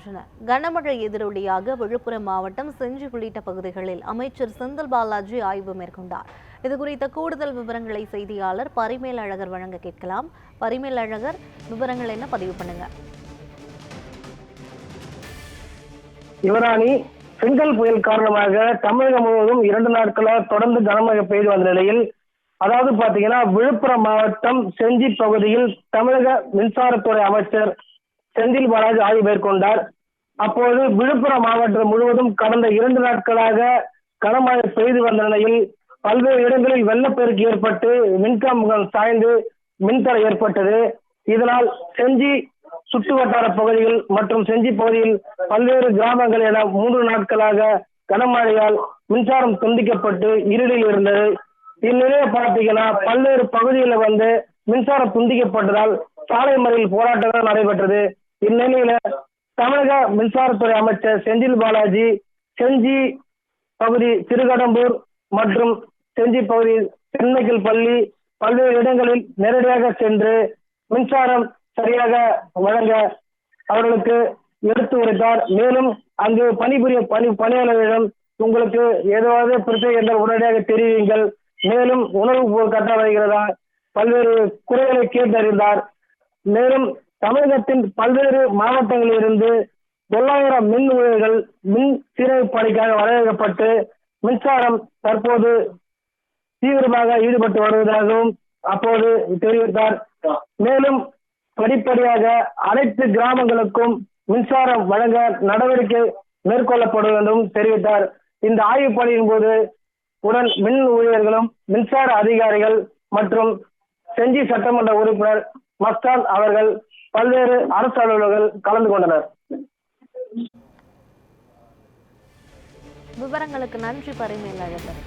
வருகின்றன. கனமழை எதிரொலியாக விழுப்புரம் மாவட்டம் செஞ்சி உள்ளிட்ட பகுதிகளில் அமைச்சர் செந்தில் பாலாஜி ஆய்வு மேற்கொண்டார். இதுகுறித்த கூடுதல் விவரங்களை செய்தியாளர் பரிமேல் அழகர் வழங்க கேட்கலாம். பரிமேல் அழகர், விவரங்கள் என்ன, பதிவு பண்ணுங்க. யுவராணி, செங்கல் புயல் காரணமாக தமிழகம் முழுவதும் 2 நாட்களாக தொடர்ந்து கனமழை பெய்து வந்த நிலையில், அதாவது பாத்தீங்கன்னா விழுப்புரம் மாவட்டம் செஞ்சி பகுதியில் தமிழக மின்சாரத்துறை அமைச்சர் செந்தில் பாலாஜி ஆய்வு மேற்கொண்டார். அப்போது விழுப்புரம் மாவட்டம் முழுவதும் கடந்த 2 நாட்களாக கனமழை பெய்து வந்த நிலையில் பல்வேறு இடங்களில் வெள்ளப்பெருக்கு ஏற்பட்டு மின்கம்பங்கள் சாய்ந்து மின்தடை ஏற்பட்டது. இதனால் செஞ்சி சுற்று வட்டார பகுதிகள் மற்றும் செஞ்சி பகுதியில் பல்வேறு கிராமங்கள் என 3 நாட்களாக கனமழையால் மின்சாரம் துண்டிக்கப்பட்டு இருளில் இருந்தது. இந்நிலையை பார்த்தீங்கன்னா பல்வேறு பகுதிகளில் மின்சாரம் துண்டிக்கப்பட்டதால் சாலை மறியல் போராட்டங்கள் நடைபெற்றது. இந்நிலையில தமிழக மின்சாரத்துறை அமைச்சர் செந்தில் பாலாஜி செஞ்சி பகுதி, திருக்கடம்பூர் மற்றும் செஞ்சி பகுதி, தென்மைக்கல் பள்ளி பல்வேறு இடங்களில் நேரடியாக சென்று மின்சாரம் சரியாக வழங்க அவர்களுக்கு எடுத்து உரைத்தார். மேலும் அங்கு பணிபுரிய பணியாளர்களிடம் உங்களுக்கு ஏதாவது பிரச்சனை என்றால் உடனடியாக தெரிவிங்கள், மேலும் உணவு போல் கட்ட வருகிறதா, பல்வேறு குறைகளை கேட்டறிந்தார். மேலும் தமிழகத்தின் பல்வேறு மாவட்டங்களில் இருந்து 900 மின் ஊழியர்கள் மின் சீரமைப்பு பணிக்காக வரவேற்கப்பட்டு மின்சாரம் தற்போது தீவிரமாக ஈடுபட்டு வருவதாகவும் அப்போது தெரிவித்தார். மேலும் படிப்படியாக அனைத்து கிராமங்களுக்கும் மின்சாரம் வழங்க நடவடிக்கை மேற்கொள்ளப்படும் என்றும் தெரிவித்தார். இந்த ஆய்வு பணியின் போது உடன் மின் ஊழியர்களும் மின்சார அதிகாரிகள் மற்றும் செஞ்சி சட்டமன்ற உறுப்பினர் மஸ்தான் அவர்கள் பல்வேறு அரசு அலுவலர்கள் கலந்து கொண்டனர். விவரங்களுக்கு நன்றி பரிமேல் அழகர்.